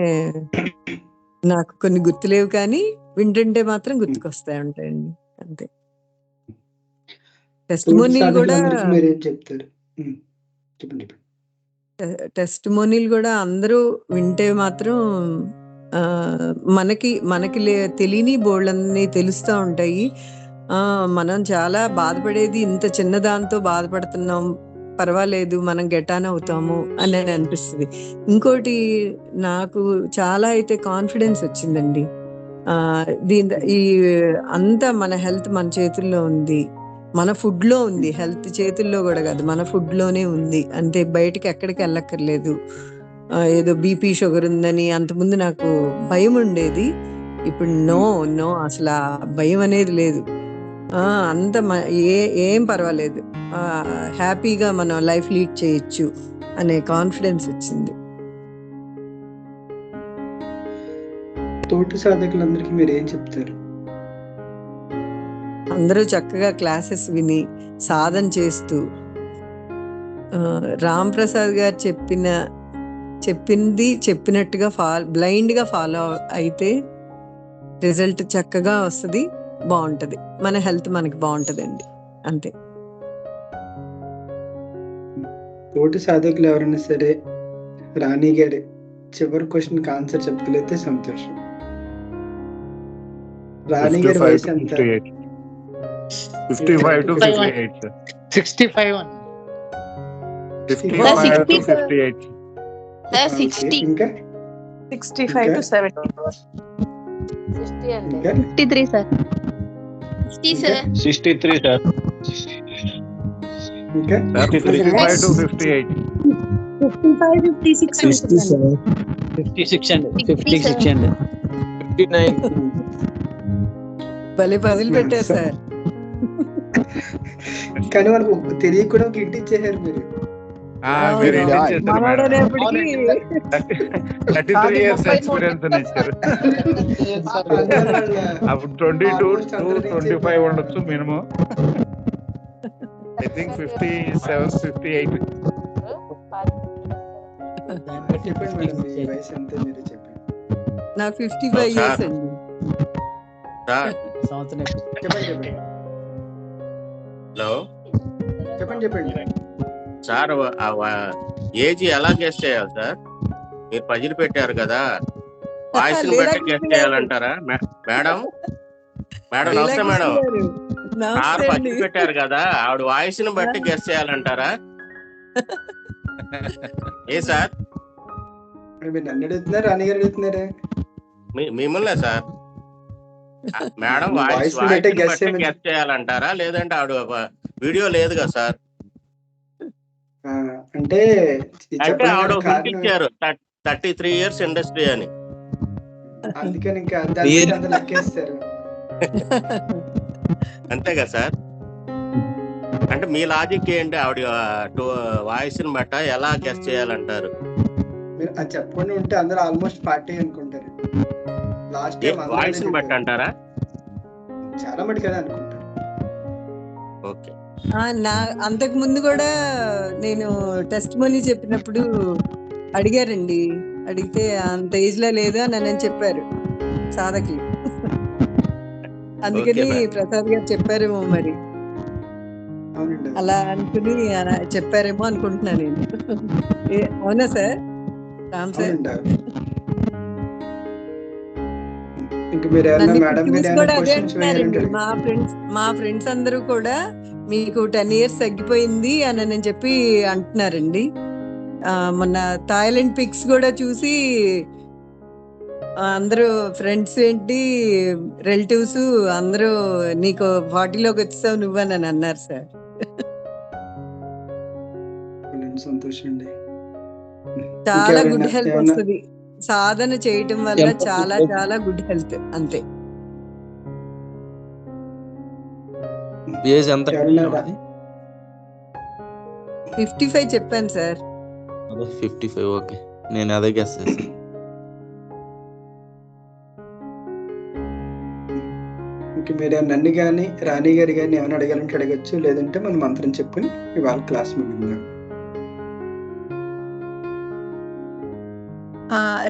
నాకు కొన్ని గుర్తులేవు, కానీ వింటుంటే మాత్రం గుర్తుకొస్తాయి ఉంటాయండి, అంతే. టెస్టిమోనీలు కూడా అందరూ వింటే మాత్రం మనకి తెలియని బోళ్ళన్నీ తెలుస్తూ ఉంటాయి. మనం చాలా బాధపడేది ఇంత చిన్న దాంతో బాధపడుతున్నాం, పర్వాలేదు మనం గెటాన్ అవుతాము అని అనిపిస్తుంది. ఇంకోటి నాకు చాలా అయితే కాన్ఫిడెన్స్ వచ్చిందండి. ఈ అంతా మన హెల్త్ మన చేతుల్లో ఉంది, మన ఫుడ్ లో ఉంది. హెల్త్ చేతుల్లో కూడా కాదు, మన ఫుడ్ లోనే ఉంది. అంతే, బయటకి ఎక్కడికి వెళ్ళక్కర్లేదు. ఏదో బీపీ షుగర్ ఉందని అంతకుముందు నాకు భయం ఉండేది. ఇప్పుడు నో అసలు ఆ భయం అనేది లేదు. అంత ఏం పర్వాలేదు, హ్యాపీగా మనం లైఫ్ లీడ్ చేయొచ్చు అనే కాన్ఫిడెన్స్ వచ్చింది. తోటి సాధకులందరికీ మీరు ఏం చెప్తారు? అందరూ చక్కగా క్లాసెస్ విని సాధన చేస్తూ రామ్ ప్రసాద్ గారు చెప్పింది చెప్పినట్టుగా బ్లైండ్ గా ఫాలో అయితే రిజల్ట్ చక్కగా వస్తుంది, బాగుంటది, మన హెల్త్ మనకి బాగుంటదండి. అంతే. తోటి సాధకులు ఎవరైనా సరే రాణి గారి చివరి క్వశ్చన్ ఆన్సర్ చెప్పగలిగితే సంతోషం. రాణి గారి 55 వయసు to ఎంత? 58. 55 to 58, sir. 65 1. 55 to 60, sir. 58. Sir, okay, 60. ఇంకా 65 to 70. 60 అండి. ఇంకా 53, sir. 60, sir. 63 sir. ఇంకా Sir, 55 to 58. 55, 56. 56 and 56 and 59. భలే పదులు పెట్టారు సార్. కానీ మనకు తెలియకుండా ఒక ఇంటి ఇచ్చేసారు మీరు. మీరు అవును. ఇంటి చేశారు మేడం. మనోడనేప్పటికీ 33 years ఎక్స్పీరియన్స్ అని ఇచ్చారు. అప్పుడు 22 to 25 ఉండొచ్చు మినిమం. I think 57, 58. చెప్పండి మేడం, మీ వయసు ఎంత మీరు చెప్పండి. నాకు 55 years అండి. సార్ చెప్పండి చెప్పండి హలో చెప్పండి. సార్ ఏజ్ ఎలా గెస్ చేయాలి సార్? మీరు పజిల్ పెట్టారు కదా, వాయిస్ బట్టి గెస్ చేయాలంటారా? మేడం నమస్తే మేడం. సార్ పజిల్ పెట్టారు కదా, ఆవిడ వాయిస్ ని బట్టి గెస్ చేయాలంటారా? ఏ సార్ మీరు నన్ను అడుగుతున్నారు, రాణి గారు అడుగుతున్నారా? మిమ్మల్నే సార్. మేడం Voice వాయిస్ ని బట్టి guess బట్టి చేయమని- గెస్ చేయాలంటారా, లేదంటే ఆవిడ వీడియో లేదు కదా సార్? అంటే అంటే ఆవిడ చెప్పడానికి కారణం ఇచ్చారు 33 years ఇండస్ట్రీ అని. అందుకని ఇంకా అందరూ లెక్కేస్తారు. అంతే కదా సార్? అంటే మీ లాజిక్ ఏంటి? ఆవిడ వాయిస్ ని బట్ట ఎలా గెస్ చేయాలంటారు? మీరు అది చెప్పకుండా ఉంటే అందరూ ఆల్మోస్ట్ పార్టీ అనుకుంటారు. లాస్ట్ టైం వాయిస్ ని బట్టి అంటారా? చాలా మటుకు కదా అనుకుంటారు. ఓకే. అంతకు ముందు కూడా నేను టెస్ట్ మనీ చెప్పినప్పుడు అడిగారండి. అడిగితే అంత ఏజ్ లో లేదు అని నన్ను చెప్పారు సాధకులు. అందుకని Okay, ma'am. ప్రసాద్ గారు చెప్పారేమో మరి, అవునండి. అలా అనుకుని అలా చెప్పారేమో అనుకుంటున్నా నేను. అవునా సార్? రామ్ సార్, అవునండి. ఇంకా మీరు ఏమన్నా నన్ను మేడం చూసి గారు కూడా ఏమైనా అదే క్వశ్చన్స్ అంటున్నారండి. వేయాలంటే మా ఫ్రెండ్స్ అందరూ కూడా మీకు 10 years తగ్గిపోయింది అని నేను చెప్పి అంటున్నారండి. మొన్న థాయిలాండ్ పిక్స్ కూడా చూసి అందరూ ఫ్రెండ్స్ ఏంటి రిలేటివ్స్ అందరూ నీకు 40లోకి వచ్చావు నువ్వని అన్నారు సార్. సంతోషం అండి. చాలా గుడ్ హెల్త్ వస్తుంది సాధన చేయటం వల్ల. చాలా చాలా గుడ్ హెల్త్. అంతే. ఏజ్ ఎంత? 55 చెప్పాను సార్. 55. ఓకే, నేను అదే గెస్ చేశాను. ఇంకా మీరు నన్ను కానీ రాణి గారు కానీ ఏమైనా అడగాలంటే అడగచ్చు, లేదంటే మనం మంత్రం చెప్పుకొని ఇవాళ క్లాస్ ముగిందాం.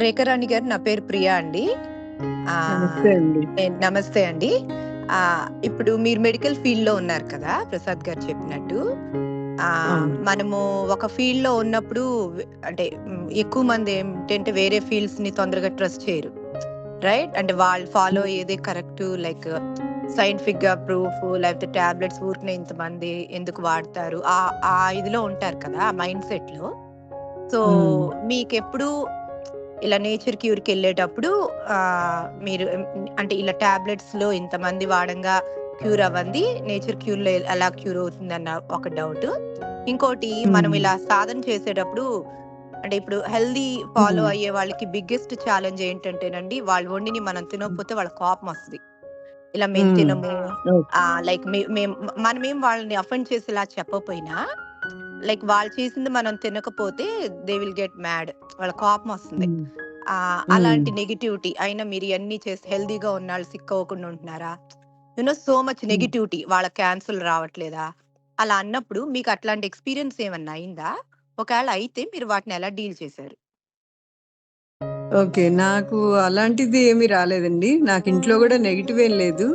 రేఖారాణి గారు, నా పేరు ప్రియా అండి. నమస్తే అండి. ఇప్పుడు మీరు మెడికల్ ఫీల్డ్ లో ఉన్నారు కదా, ప్రసాద్ గారు చెప్పినట్టు. మనము ఒక ఫీల్డ్ లో ఉన్నప్పుడు అంటే ఎక్కువ మంది ఏంటంటే వేరే ఫీల్డ్స్ ని తొందరగా ట్రస్ట్ చేయరు, రైట్? అంటే వాళ్ళు ఫాలో అయ్యేదే కరెక్ట్, లైక్ సైంటిఫిక్ గా ప్రూఫ్, లేకపోతే టాబ్లెట్స్ ఊరికనే ఇంతమంది ఎందుకు వాడతారు, ఆ ఇదిలో ఉంటారు కదా, ఆ మైండ్ సెట్ లో. సో మీకెప్పుడు ఇలా నేచర్ క్యూర్కి వెళ్ళేటప్పుడు మీరు అంటే ఇలా టాబ్లెట్స్ లో ఇంతమంది వాడంగా క్యూర్ అవ్వండి, నేచర్ క్యూర్ లో ఎలా క్యూర్ అవుతుంది అన్న ఒక డౌట్. ఇంకోటి, మనం ఇలా సాధన చేసేటప్పుడు అంటే ఇప్పుడు హెల్దీ ఫాలో అయ్యే వాళ్ళకి బిగ్గెస్ట్ ఛాలెంజ్ ఏంటంటేనండి, వాళ్ళు వండిని మనం తినకపోతే వాళ్ళ కోపం వస్తుంది. ఇలా మేము తినము, లైక్ మనమేం వాళ్ళని అఫెండ్ చేసేలా చెప్పకపోయినా, లైక్ వాళ్ళు చేసింది మనం తినకపోతే దే విల్ గెట్ మ్యాడ్, వాళ్ళ కోపం వస్తుంది. అలాంటి నెగిటివిటీ అయినా మీరు ఇవన్నీ చేసి హెల్దీగా ఉన్న వాళ్ళు సిక్ అవ్వకుండా ఉంటున్నారా? సో మచ్ నెగిటివిటీ, వాళ్ళ క్యాన్సర్ రావట్లేదా, అలా అన్నప్పుడు మీకు అట్లాంటి ఎక్స్పీరియన్స్ ఏమన్నా అయిందా? ఒకవేళ అయితే మీరు వాటిని ఎలా డీల్ చేశారు? ఓకే. నాకు అలాంటిది ఏమీ రాలేదండి. నాకు ఇంట్లో గూడా నెగెటివ్ ఏం లేదు.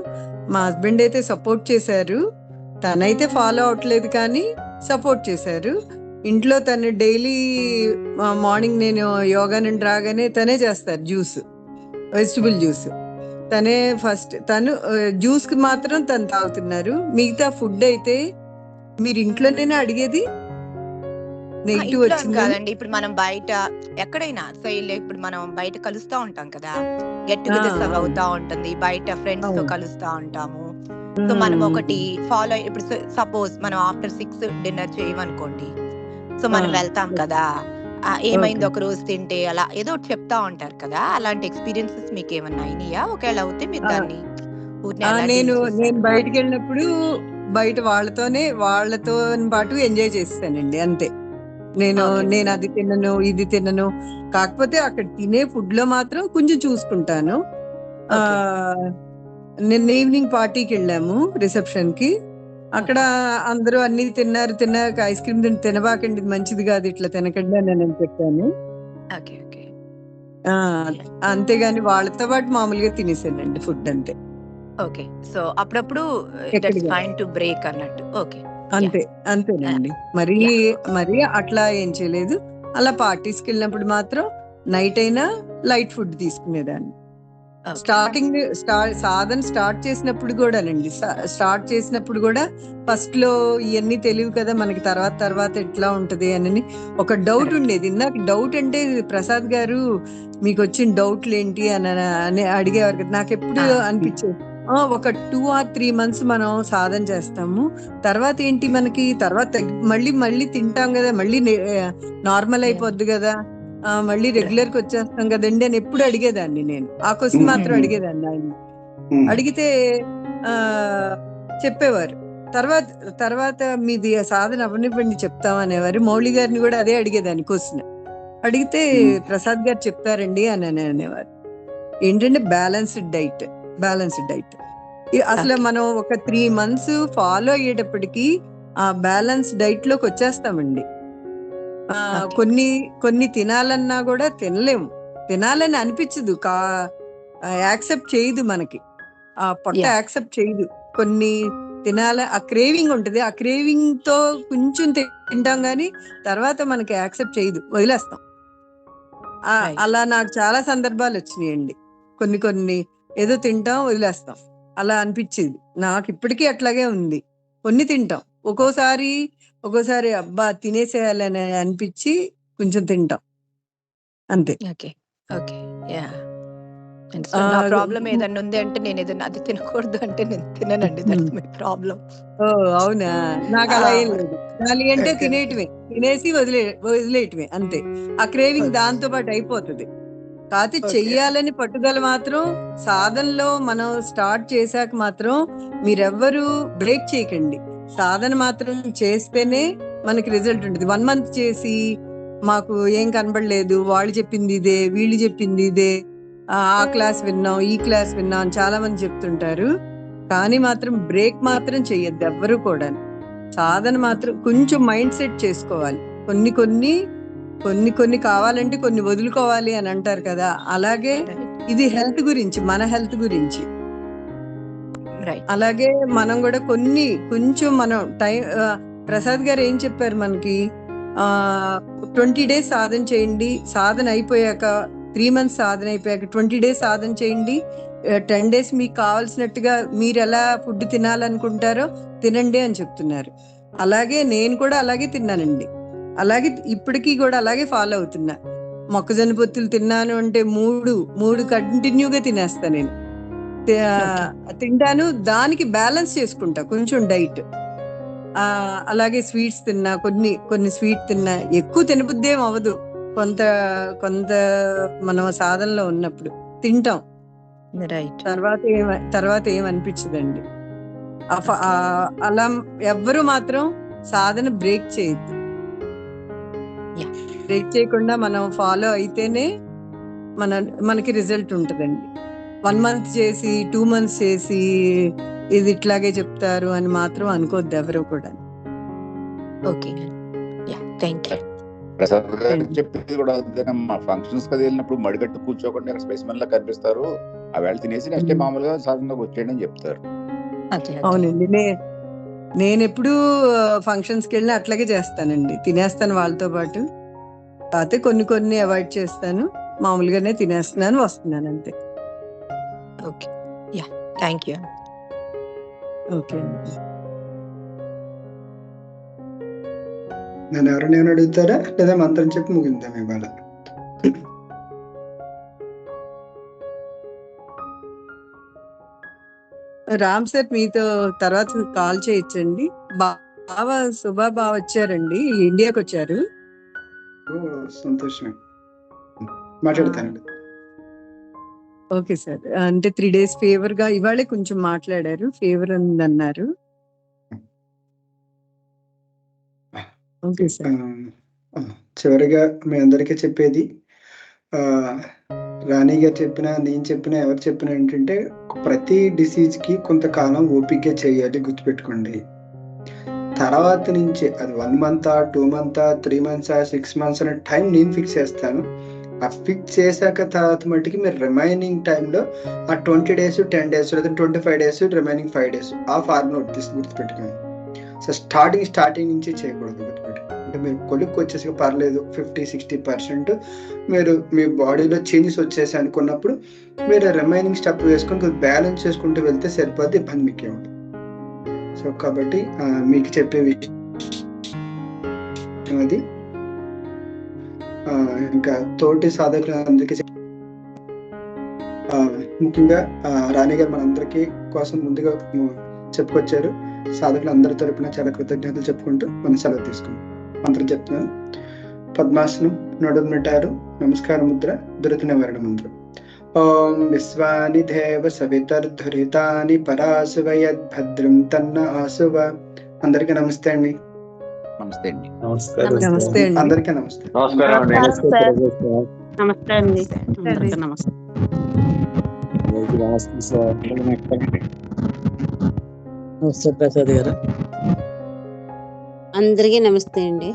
మా హస్బెండ్ అయితే సపోర్ట్ చేశారు. తనైతే ఫాలో అవ్వట్లేదు కానీ సపోర్ట్ చేశారు. ఇంట్లో తను డైలీ మార్నింగ్ నేను యోగా నుండి రాగానే తనే చేస్తారు జ్యూస్. Vegetable juice. తనే ఫస్ట్ తను జ్యూస్‌కి మాత్రం తను తాగుతున్నారు. మిగతా ఫుడ్ అయితే మీరు ఇంట్లోనేనా అడిగేది? నెగెటివ్ ఇంట్లో అని వచ్చిందని? కాదండి. ఇప్పుడు మనం బయట ఎక్కడైనా ఇప్పుడు మనం బయట కలుస్తా ఉంటాం కదా! గెట్ ఆ! టుగెదర్స్ అవి అవును. అవుతా ఉంటుంది. బయట ఫ్రెండ్స్‌తో అవును. కలుస్తా ఉంటాము. సో, మనం ఒకటి ఫాలో ఇప్పుడు సపోజ్ మనం ఆఫ్టర్ 6 డిన్నర్ చేయమనుకోండి. సో, ఆ! మనం వెళ్తాం ఓకే. కదా! ఏమైంది ఓకే. ఒక రోజు తింటే అలా ఏదో ఒకటి చెప్తా ఉంటారు కదా! అలాంటి ఎక్స్‌పీరియన్సెస్ మీకేమన్నా అయినియా? ఒకవేళ అవుతే మీరు ఆ! దాన్ని ఊరినే ఆ! ఎలా డీల్ నేను చేశారు? బయటికెళ్ళినప్పుడు బయట వాళ్ళతోని పాటు ఎంజాయ్ చేసేసానండి అంతే. ఓకే. నేను అది తినను, ఇది తినను. కాకపోతే అక్కడ తినే ఫుడ్‌లో మాత్రం కొంచెం చూసుకుంటాను. ఓకే. ఆహ్, నిన్న ఈవినింగ్ పార్టీకెళ్ళాము రిసెప్షన్‌కి. అక్కడ ఓకే. అందరూ అన్నీ తిన్నాక ఐస్ క్రీమ్ తినబాకండి ఇది మంచిది కాదు ఇట్లా తినకండి అని నేను చెప్పాను. ఓకే. ఓకే. ఆ! అంతేగాని వాళ్ళతో పాటు మామూలుగా తినేసానండి ఫుడ్ అంతే. ఓకే. సో, అప్పుడప్పుడు దట్స్ ఎక్కడికి ఫైన్ టు బ్రేక్ అన్నట్టు. ఓకే. యాహ్! అంతే. ఆహ్, అంతేనండి. యాహ్! మరీ అట్లా ఏం చేయలేదు. అలా పార్టీస్‌కెళ్ళినప్పుడు మాత్రం నైట్ అయినా లైట్ ఫుడ్ తీసుకునేదాన్ని. ఓకే. స్టార్టింగ్ సాధన స్టార్ట్ చేసినప్పుడు గూడానండి. స్టార్ట్ చేసినప్పుడు గూడా ఫస్ట్‌లో ఇయన్నీ తెలీవు కదా! మనకి తర్వాత ఎట్లా ఉంటది అనని ఒక డౌట్ కరెక్ట్. ఉండేది. ఇందాక డౌట్ అంటే ప్రసాద్ గారు మీకొచ్చిన డౌట్‌లేంటి అని అడిగేవారు కదా! నాకెప్పుడు ఆ! అనిపిచ్చేది. ఒక 2 ఆర్ 3 మంత్స్ మనం సాధన చేస్తాము. తర్వాత ఏంటి మనకి తర్వాత మళ్ళీ తింటాం గదా! Normal yeah! అయిపోద్ది గదా! మళ్ళీ రైట్. రెగ్యులర్‌కొచ్చేస్తాం గదండీ అని ఎప్పుడు అడిగేదాన్ని నేను. ఆ క్వెషన్ మాత్రం హ్మ్. అడిగేదాన్ని ఆయన్ని. హ్మ్. అడిగితే ఆహ్, చెప్పేవారు. తర్వాత తర్వాత మీది సాధన అవ్వనివ్వండి చెప్తాం అనేవారు. మౌలి గారిని గూడా అదే అడిగేదాన్ని క్వెషన్. అడిగితే హ్మ్. ప్రసాద్ గారు చెప్తారండి అనేవారు. ఏంటంటే బ్యాలెన్స్‌డ్ డైట్. అసలు ఓకే. మనం ఒక 3 మంత్స్ ఫాలో అయ్యేటప్పటికి ఆ బ్యాలెన్స్ డైట్‌లోకొచ్చేస్తామండి. ఓకే. కొన్ని తినాలన్నా గూడా తినలేము. తినాలని అనిపిచ్చదు. యాక్సెప్ట్ చేయదు మనకి. ఆ పొట్ట యాహ్! యాక్సెప్ట్ చేయదు. కొన్ని ఆ క్రేవింగ్ ఉంటది. ఆ క్రేవింగ్‌తో కొంచెం తింటాం గానీ, తర్వాత మనకి యాక్సెప్ట్ చేయదు. వదిలేస్తాం. రైట్. అలా నాకు చాలా సందర్భాలొచ్చినియండి. కొన్ని ఏదో తింటాం, వదిలేస్తాం. అలా అనిపిచ్చేది. నాకిప్పటికీ అట్లాగే ఉంది. కొన్ని తింటాం. ఒక్కోసారి అబ్బా! తినేసేయాలని అనిపిచ్చి కొంచెం తింటాం. అంతే. ఓకే. ఓకే. యాహ్! అండర్‌స్టాండ్. నా ఆహ్, ప్రాబ్లమ్ హ్మ్. ఏదన్నా ఉంది అంటే నేనేదన్నా అది తినకూడదు అంటే నేను తిననండి. Hmm. That's my problem. Oh! అవునా? ఆ! నాకలా ఏం లేదు. తినాలి అంటే ఓకే. ఓకే. తినేయటమే. తినేసి వదిలేయటమే అంతే. ఆ క్రేవింగ్ ఓకే. దాంతో పాటు అయిపోతది. కాతే ఓకే. చెయ్యాలని పట్టుదల మాత్రం సాధనలో మనం స్టార్ట్ చేశాక మాత్రం మీరెవ్వరూ బ్రేక్ చేయకండి. సాధన మాత్రం చేస్తేనే మనకి రిజల్ట్ ఉంటది. 1 మంత్ చేసి మాకు ఏం కనబడలేదు. వాళ్ళు చెప్పింది ఇదే, వీళ్ళు చెప్పింది ఇదే. ఆ క్లాస్ విన్నాం, ఈ క్లాస్ విన్నాం అని చాలా మంది చెప్తుంటారు. కానీ మాత్రం బ్రేక్ మాత్రం చెయ్యొద్దు ఎవ్వరు కూడాను. సాధన మాత్రం కొంచెం మైండ్ సెట్ చేసుకోవాలి. కొన్ని కొన్ని కొన్ని కావాలంటే కొన్ని వదులుకోవాలి అని అంటారు కదా! అలాగే రైట్. ఇది హెల్త్ గురించి, మన హెల్త్ గురించి. రైట్. అలాగే మనం గూడా కొంచెం మనం ప్రసాద్ గారు ఏం చెప్పారు మనకి 20 డేస్ సాధన చేయండి. సాధన అయిపోయాక 3 మంత్స్ సాధన అయిపోయాక 20 డేస్ సాధన చేయండి. 10 డేస్ మీకు కావాల్సినట్టుగా మీరెలా ఫుడ్ తినాలనుకుంటారో తినండి అని చెప్తున్నారు. అలాగే నేను కూడా అలాగే తిన్నానండి. అలాగే ఇప్పటికి గూడా అలాగే ఫాలో అవుతున్నా. మొక్కజొన్న పొత్తులు తిన్నాను అంటే 3 కంటిన్యూ‌గా తినేస్తా నేను. ఓకే. తింటాను. దానికి బ్యాలెన్స్ చేసుకుంటా కొంచెం డైట్. అలాగే స్వీట్స్ తిన్నా, కొన్ని స్వీట్ తిన్నా. ఎక్కువ తినబుద్దేం అవ్వదు. కొంత కొంత మనం సాధనలో ఉన్నప్పుడు. తింటాం. రైట్. తర్వాత ఏమనిపించదండి. ఓకే. అలా ఎవ్వరు మాత్రం సాధన బ్రేక్ చేయొద్దు. యాహ్! బ్రేక్ చేయకుండా మనం ఫాలో అయితేనే మన మనకి రిజల్ట్ ఉంటదండి. 1 మంత్ చేసి, 2 మంత్స్ చేసి ఇది ఇట్లాగే చెప్తారు అని మాత్రం అనుకోవద్దు ఎవరు కూడా. Okay. Yeah, thank you. Prasad గారు చెప్పేది కూడా అదేనమ్మా. ఫంక్షన్స్ కదా వెళ్ళినప్పుడు మడిగట్టు కూర్చోకుండా స్పెసిమెన్ లా కనిపిస్తారు. ఆ వేళ తినేసి నెక్స్ట్ డే మామూలుగా సాధారణంగా వచ్చేయండి అని చెప్తారు. అవునండి. నేను ఎప్పుడు ఫంక్షన్స్కి వెళ్ళినా అట్లాగే చేస్తానండి, తినేస్తాను వాళ్ళతో పాటు. కాకపోతే కొన్ని అవాయిడ్ చేస్తాను, మామూలుగానే తినేస్తున్నాను, వస్తున్నాను అంతే. Okay. Yeah, thank you. Okay అండి. నేను ఎవరైనా అడుగుతారా లేదా మంత్రం చెప్పి ముగిందాం ఇవాళ? రామ్ సార్ మీతో తర్వాత కాల్ చేయొచ్చండి. సుభా బావ వచ్చారండి, ఇండియాకి వచ్చారు. సంతోషం, మాట్లాడతానండి. Okay sir. అంటే 3 days ఫీవర్ గా, ఇవాళే కొంచెం మాట్లాడారు, ఫీవర్ ఉందన్నారు. Okay sir. చివరిగా మీ అందరికీ చెప్పేది, రాణి గారు చెప్పినా నేను చెప్పినా ఎవరు చెప్పినా ఏంటంటే, ప్రతి డిసీజ్ కి కొంతకాలం ఓపిక చేయాలి, గుర్తుపెట్టుకోండి. తర్వాత నుంచి అది 1 month, 2 months, 3 months, 6 months అనే టైం నేను ఫిక్స్ చేస్తాను. ఆ ఫిక్స్ చేశాక తర్వాత మటుకి మీరు రిమైనింగ్ టైంలో ఆ 20 days, 10 days లేదా 25 days, రిమైనింగ్ 5 days ఆ ఫార్ములా గుర్తుపెట్టుకోండి. సో స్టార్టింగ్ నుంచి చేయకూడదు, గుర్తుపెట్టుకోండి. అంటే మీరు కొలుక్కి వచ్చేసి పర్లేదు 50-60% మీరు మీ బాడీలో చేంజెస్ వచ్చేసి అనుకున్నప్పుడు మీరు రిమైనింగ్ స్టెప్ వేసుకొని బ్యాలెన్స్ చేసుకుంటూ వెళ్తే సరిపోద్ది, ఇబ్బంది మీకే ఉంటుంది. సో కాబట్టి మీకు చెప్పే విషయం అది. ఇంకా తోటి సాధకులందరికీ ముఖ్యంగా రాణి గారు మనందరికీ కోసం ముందుగా చెప్పుకొచ్చారు. సాధకులు అందరి తరపున చాలా కృతజ్ఞతలు చెప్పుకుంటూ మనం సెలవు తీసుకున్నాం. మంత్రం చెప్తున్నాను. పద్మాసనం, నడుమునిటారు, నమస్కార ముద్ర, దురిత నివారణ మంత్రం. ఓం విశ్వాని దేవ సవితర్ధురితాని పరాసువయద్భద్రం తన్న ఆసువ. అందరికీ నమస్తే అండి. నమస్తే అండి. నమస్తే అండి. అందరికీ నమస్తే. నమస్కారం అండి. నమస్తే అండి. నమస్తే. నమస్తే ప్రసాద్ గారు. అందరికీ నమస్తే అండి.